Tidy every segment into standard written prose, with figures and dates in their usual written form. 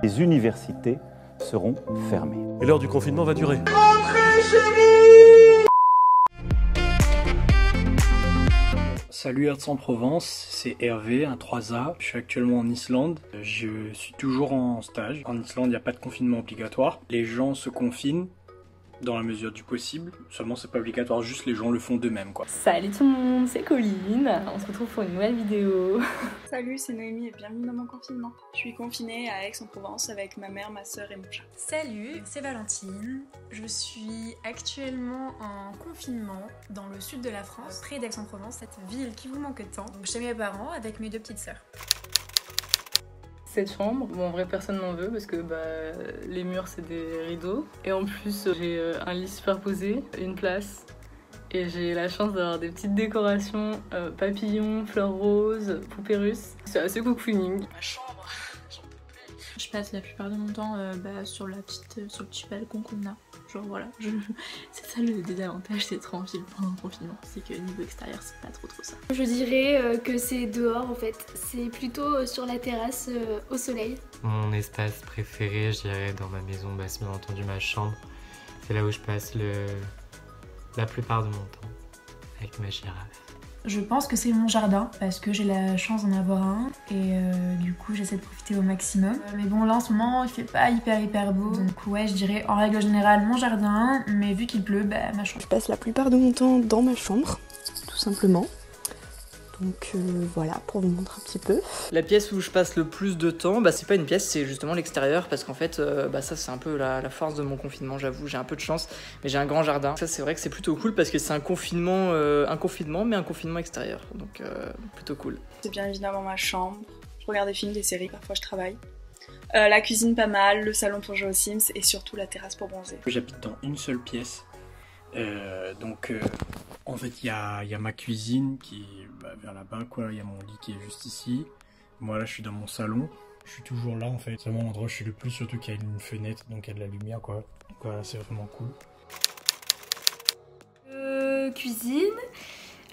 Les universités seront fermées. Et l'heure du confinement va durer. Salut Aix-en-Provence, c'est Hervé, un 3A. Je suis actuellement en Islande. Je suis toujours en stage. En Islande, il n'y a pas de confinement obligatoire. Les gens se confinent dans la mesure du possible. Seulement, c'est pas obligatoire, juste les gens le font d'eux-mêmes, quoi. Salut tout le monde, c'est Colline. On se retrouve pour une nouvelle vidéo. Salut, c'est Noémie et bienvenue dans mon confinement. Je suis confinée à Aix-en-Provence avec ma mère, ma soeur et mon chat. Salut, c'est Valentine. Je suis actuellement en confinement dans le sud de la France, près d'Aix-en-Provence, cette ville qui vous manque tant. Donc chez mes parents avec mes deux petites sœurs. Cette chambre, bon en vrai personne n'en veut parce que les murs c'est des rideaux. Et en plus j'ai un lit superposé, une place. Et j'ai la chance d'avoir des petites décorations, papillons, fleurs roses, poupées russes. C'est assez cocooning. Ma chambre, j'en peux plus. Je passe la plupart de mon temps sur le petit balcon qu'on a. Genre voilà, c'est ça le désavantage d'être en ville pendant le confinement, c'est que niveau extérieur c'est pas trop ça. Je dirais que c'est dehors en fait, c'est plutôt sur la terrasse au soleil. Mon espace préféré, je dirais, dans ma maison, c'est bien entendu ma chambre. C'est là où je passe la plupart de mon temps avec ma girafe. Je pense que c'est mon jardin parce que j'ai la chance d'en avoir un et du coup j'essaie de profiter au maximum. Mais bon là en ce moment il fait pas hyper beau, donc ouais je dirais en règle générale mon jardin, mais vu qu'il pleut, ma chambre. Je passe la plupart de mon temps dans ma chambre, tout simplement. Donc voilà, pour vous montrer un petit peu. La pièce où je passe le plus de temps, c'est pas une pièce, c'est justement l'extérieur, parce qu'en fait, ça c'est un peu la force de mon confinement, j'avoue, j'ai un peu de chance, mais j'ai un grand jardin. Ça c'est vrai que c'est plutôt cool parce que c'est un confinement, mais un confinement extérieur, donc plutôt cool. C'est bien évidemment ma chambre, je regarde des films, des séries, parfois je travaille. La cuisine pas mal, le salon pour jouer aux Sims et surtout la terrasse pour bronzer. J'habite dans une seule pièce, en fait il y a ma cuisine qui est vers là-bas, quoi. Il y a mon lit qui est juste ici. Moi là je suis dans mon salon, je suis toujours là en fait. C'est vraiment l'endroit où je suis le plus, surtout qu'il y a une fenêtre, donc il y a de la lumière, quoi. Donc voilà, c'est vraiment cool. Je cuisine,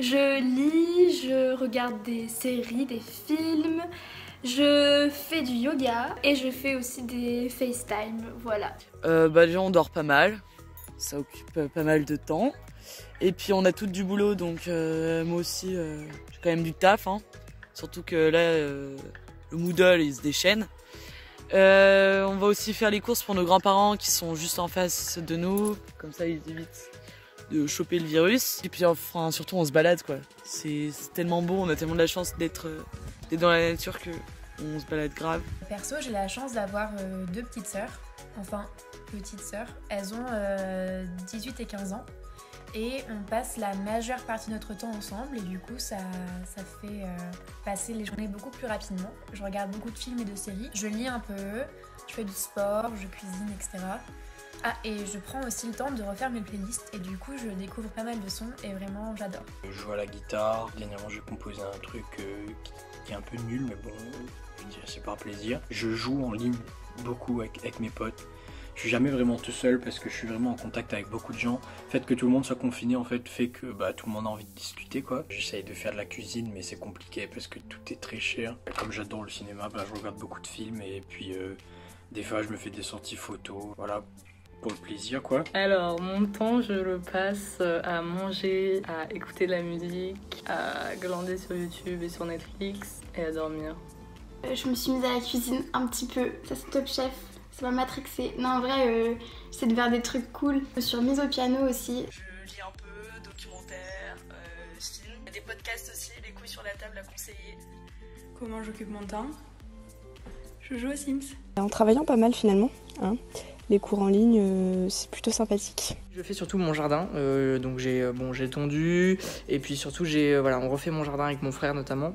je lis, je regarde des séries, des films, je fais du yoga et je fais aussi des FaceTime, voilà. Déjà on dort pas mal, ça occupe pas mal de temps. Et puis on a toutes du boulot, donc moi aussi j'ai quand même du taf, hein. Surtout que là le Moodle il se déchaîne. On va aussi faire les courses pour nos grands-parents qui sont juste en face de nous, comme ça ils évitent de choper le virus. Et puis enfin surtout on se balade, quoi. C'est tellement beau, on a tellement de la chance d'être dans la nature que on se balade grave. Perso j'ai la chance d'avoir deux petites sœurs, enfin petites sœurs, elles ont 18 et 15 ans. Et on passe la majeure partie de notre temps ensemble et du coup ça fait passer les journées beaucoup plus rapidement. Je regarde beaucoup de films et de séries, je lis un peu, je fais du sport, je cuisine, etc. Ah, et je prends aussi le temps de refaire mes playlists et du coup je découvre pas mal de sons et vraiment j'adore. Je joue à la guitare, dernièrement j'ai composé un truc qui est un peu nul, mais bon, je dirais c'est par plaisir. Je joue en ligne beaucoup avec mes potes. Je suis jamais vraiment tout seul parce que je suis vraiment en contact avec beaucoup de gens. Le fait que tout le monde soit confiné en fait fait que tout le monde a envie de discuter, quoi. J'essaye de faire de la cuisine mais c'est compliqué parce que tout est très cher. Comme j'adore le cinéma, je regarde beaucoup de films et puis des fois je me fais des sorties photos, voilà, pour le plaisir, quoi. Alors mon temps je le passe à manger, à écouter de la musique, à glander sur YouTube et sur Netflix et à dormir. Je me suis mise à la cuisine un petit peu, ça c'est Top Chef. Ça m'a matrixée. Non, en vrai, j'essaie de faire des trucs cool. Je me suis remise au piano aussi. Je lis un peu, documentaire, film. Il y a des podcasts aussi, les couilles sur la table à conseiller. Comment j'occupe mon temps? Je joue aux Sims. En travaillant pas mal finalement, hein. Les cours en ligne, c'est plutôt sympathique. Je fais surtout mon jardin, donc j'ai tondu, et puis surtout on refait mon jardin avec mon frère notamment.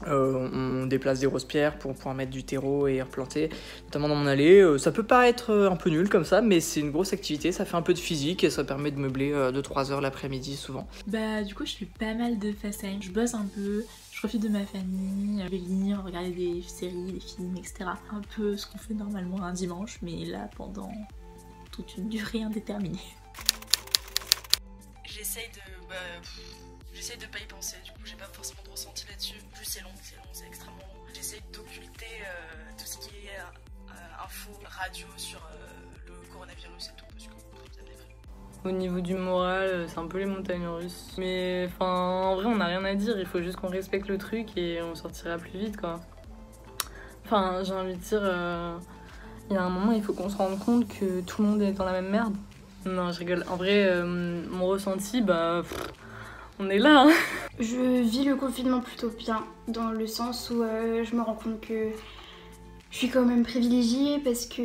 On déplace des grosses pierres pour pouvoir mettre du terreau et replanter, notamment dans mon allée. Ça peut paraître un peu nul comme ça, mais c'est une grosse activité, ça fait un peu de physique et ça permet de meubler 2-3 heures l'après-midi souvent. Du coup je fais pas mal de FaceTime, je bosse un peu, je profite de ma famille, je vais lire, regarder des séries, des films, etc. Un peu ce qu'on fait normalement un dimanche, mais là pendant toute une durée indéterminée. J'essaye de pas y penser, du coup j'ai pas forcément de ressenti là-dessus. En plus c'est long, c'est extrêmement long. J'essaye d'occulter tout ce qui est radio sur le coronavirus et tout, parce que ça dépend. Au niveau du moral, c'est un peu les montagnes russes. Mais enfin, en vrai, on n'a rien à dire. Il faut juste qu'on respecte le truc et on sortira plus vite, quoi. Enfin, j'ai envie de dire, il y a un moment, il faut qu'on se rende compte que tout le monde est dans la même merde. Non, je rigole. En vrai, mon ressenti, on est là. Hein. Je vis le confinement plutôt bien, dans le sens où je me rends compte que je suis quand même privilégiée parce que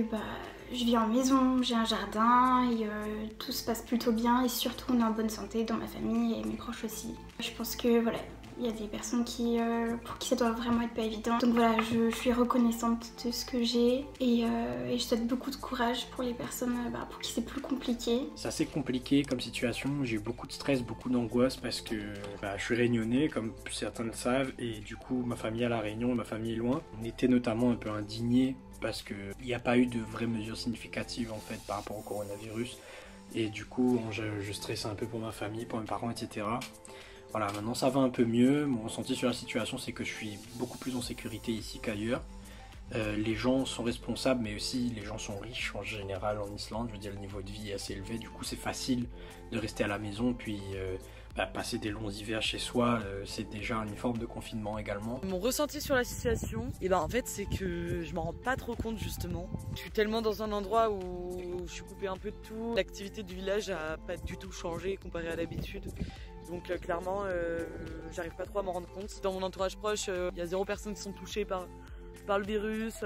je vis en maison, j'ai un jardin et tout se passe plutôt bien et surtout on est en bonne santé dans ma famille et mes proches aussi. Je pense que voilà, il y a des personnes pour qui ça doit vraiment être pas évident. Donc voilà, je suis reconnaissante de ce que j'ai et je souhaite beaucoup de courage pour les personnes pour qui c'est plus compliqué. C'est assez compliqué comme situation, j'ai eu beaucoup de stress, beaucoup d'angoisse parce que je suis réunionnais comme certains le savent et du coup ma famille est à La Réunion, ma famille est loin. On était notamment un peu indignés parce qu'il n'y a pas eu de vraies mesures significatives en fait par rapport au coronavirus et du coup je stressais un peu pour ma famille, pour mes parents, etc. Voilà, maintenant ça va un peu mieux. Mon ressenti sur la situation, c'est que je suis beaucoup plus en sécurité ici qu'ailleurs. Les gens sont responsables, mais aussi les gens sont riches en général en Islande. Je veux dire, le niveau de vie est assez élevé. Du coup, c'est facile de rester à la maison. Puis passer des longs hivers chez soi, c'est déjà une forme de confinement également. Mon ressenti sur la situation, en fait, c'est que je m'en rends pas trop compte justement. Je suis tellement dans un endroit où je suis coupée un peu de tout. L'activité du village a pas du tout changé comparé à l'habitude. Donc clairement, j'arrive pas trop à m'en rendre compte. Dans mon entourage proche, il y a 0 personnes qui sont touchées par le virus.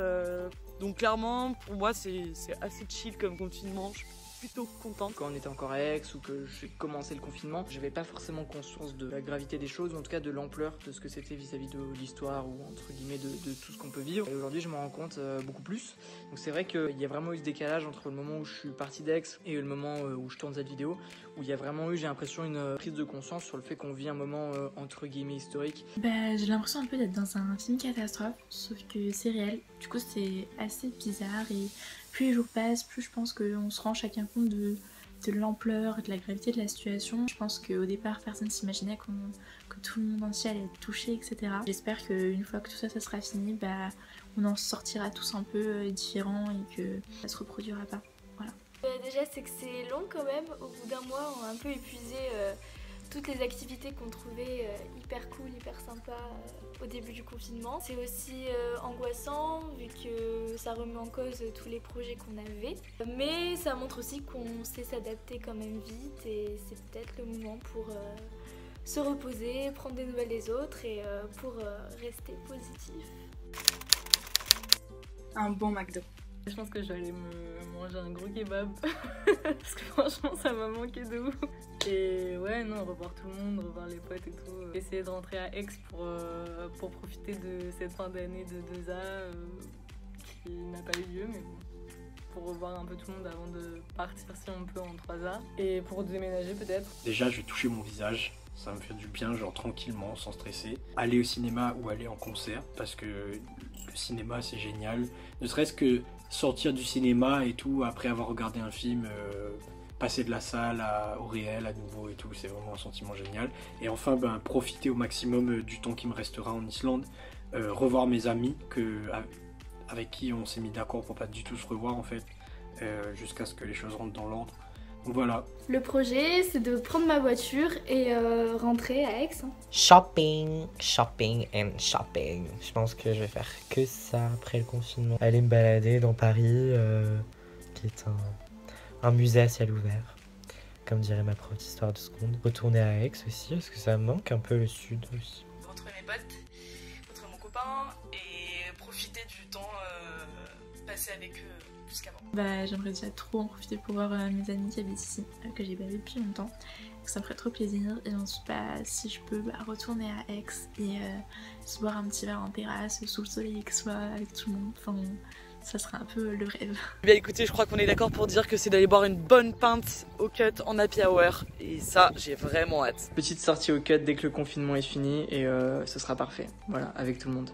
Donc clairement, pour moi, c'est assez chill comme confinement. Je suis plutôt contente. Quand on était encore à Aix ou que j'ai commencé le confinement, j'avais pas forcément conscience de la gravité des choses, ou en tout cas de l'ampleur de ce que c'était vis-à-vis de l'histoire ou entre guillemets de tout ce qu'on peut vivre. Et aujourd'hui, je m'en rends compte beaucoup plus. Donc c'est vrai qu'il y a vraiment eu ce décalage entre le moment où je suis parti d'Aix et le moment où je tourne cette vidéo, où il y a vraiment eu, j'ai l'impression, une prise de conscience sur le fait qu'on vit un moment entre guillemets historique. J'ai l'impression un peu d'être dans un film catastrophe, sauf que c'est réel. Du coup, c'est assez bizarre et plus les jours passent, plus je pense qu'on se rend chacun compte de l'ampleur et de la gravité de la situation. Je pense qu'au départ, personne ne s'imaginait que tout le monde entier allait être touché, etc. J'espère qu'une fois que tout ça sera fini, on en sortira tous un peu différents et que ça se reproduira pas. Voilà. Déjà, c'est que c'est long quand même. Au bout d'un mois, on a un peu épuisé toutes les activités qu'on trouvait hyper cool, hyper sympa au début du confinement. C'est aussi angoissant vu que ça remet en cause tous les projets qu'on avait. Mais ça montre aussi qu'on sait s'adapter quand même vite et c'est peut-être le moment pour se reposer, prendre des nouvelles des autres et pour rester positif. Un bon McDo. Je pense que je vais aller me manger un gros kebab parce que franchement ça m'a manqué de ouf. Et ouais, non, revoir tout le monde, revoir les potes et tout. Essayer de rentrer à Aix pour profiter de cette fin d'année de 2A qui n'a pas eu lieu, mais bon. Pour revoir un peu tout le monde avant de partir si on peut en 3A. Et pour déménager peut-être. Déjà, je vais toucher mon visage. Ça me fait du bien, genre tranquillement, sans stresser. Aller au cinéma ou aller en concert, parce que le cinéma c'est génial. Ne serait-ce que sortir du cinéma et tout, après avoir regardé un film, passer de la salle au réel à nouveau et tout, c'est vraiment un sentiment génial. Et enfin, profiter au maximum du temps qui me restera en Islande. Revoir mes amis avec qui on s'est mis d'accord pour pas du tout se revoir en fait, jusqu'à ce que les choses rentrent dans l'ordre. Donc voilà. Le projet, c'est de prendre ma voiture et rentrer à Aix. Shopping, shopping and shopping. Je pense que je vais faire que ça après le confinement. Aller me balader dans Paris, qui est un musée à ciel ouvert, comme dirait ma prof d'histoire de seconde. Retourner à Aix aussi, parce que ça me manque un peu le sud aussi. Retrouver mes potes, retrouver mon copain et profiter du temps passé avec eux. J'aimerais déjà trop en profiter pour voir mes amis qui habitent ici, que j'ai pas vu depuis longtemps. Ça me ferait trop plaisir et ensuite si je peux retourner à Aix et se boire un petit verre en terrasse sous le soleil avec tout le monde. Enfin, ça serait un peu le rêve. Écoutez, je crois qu'on est d'accord pour dire que c'est d'aller boire une bonne pinte au cut en happy hour et ça j'ai vraiment hâte. Petite sortie au cut dès que le confinement est fini et ce sera parfait, voilà, avec tout le monde.